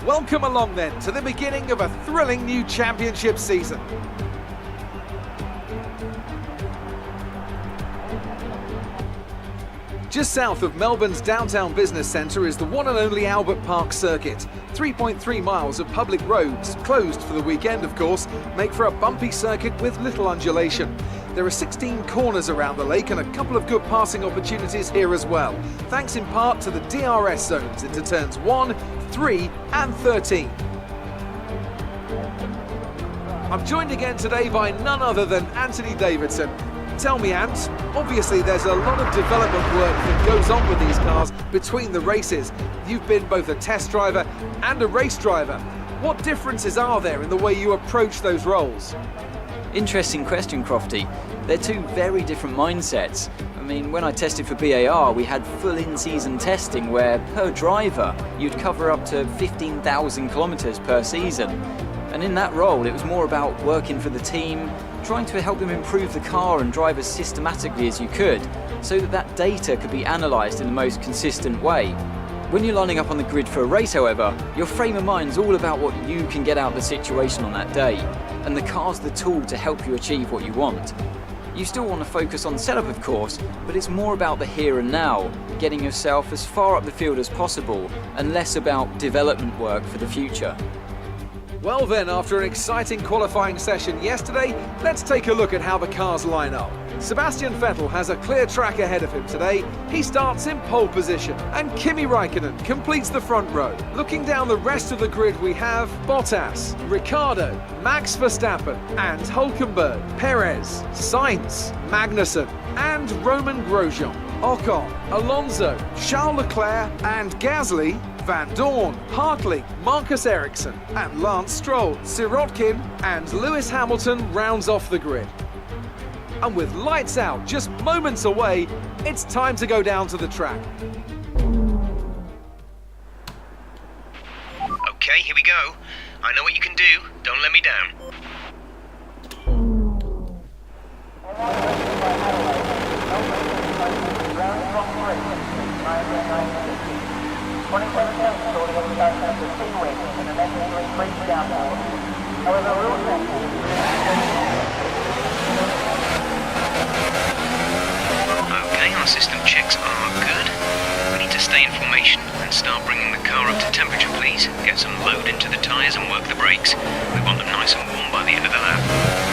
Welcome along then to the beginning of a thrilling new championship season. Just south of Melbourne's downtown business centre is the one and only Albert Park Circuit. 3.3 miles of public roads, closed for the weekend of course, make for a bumpy circuit with little undulation. There are 16 corners around the lake and a couple of good passing opportunities here as well, thanks in part to the DRS zones into turns 1, 3 and 13. I'm joined again today by none other than Anthony Davidson. Tell me, Ant, obviously there's a lot of development work that goes on with these cars between the races. You've been both a test driver and a race driver. What differences are there in the way you approach those roles? Interesting question, Crofty. They're two very different mindsets. I mean, when I tested for BAR, we had full in-season testing where, per driver, you'd cover up to 15,000 kilometres per season. And in that role, it was more about working for the team, trying to help them improve the car and drive as systematically as you could, so that that data could be analysed in the most consistent way. When you're lining up on the grid for a race, however, your frame of mind is all about what you can get out of the situation on that day, and the car's the tool to help you achieve what you want. You still want to focus on setup, of course, but it's more about the here and now, getting yourself as far up the field as possible, and less about development work for the future. Well then, after an exciting qualifying session yesterday, let's take a look at how the cars line up. Sebastian Vettel has a clear track ahead of him today. He starts in pole position, and Kimi Raikkonen completes the front row. Looking down the rest of the grid, we have Bottas, Ricciardo, Max Verstappen, and Hülkenberg, Perez, Sainz, Magnussen, and Romain Grosjean. Ocon, Alonso, Charles Leclerc, and Gasly, Van Dorn, Hartley, Marcus Ericsson, and Lance Stroll, Sirotkin, and Lewis Hamilton rounds off the grid. And with lights out just moments away, it's time to go down to the track. Okay, here we go. I know what you can do. Don't let me down. Okay, our system checks are good. We need to stay in formation and start bringing the car up to temperature, please. Get some load into the tyres and work the brakes. We want them nice and warm by the end of the lap.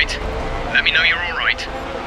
right. Let me know you're alright.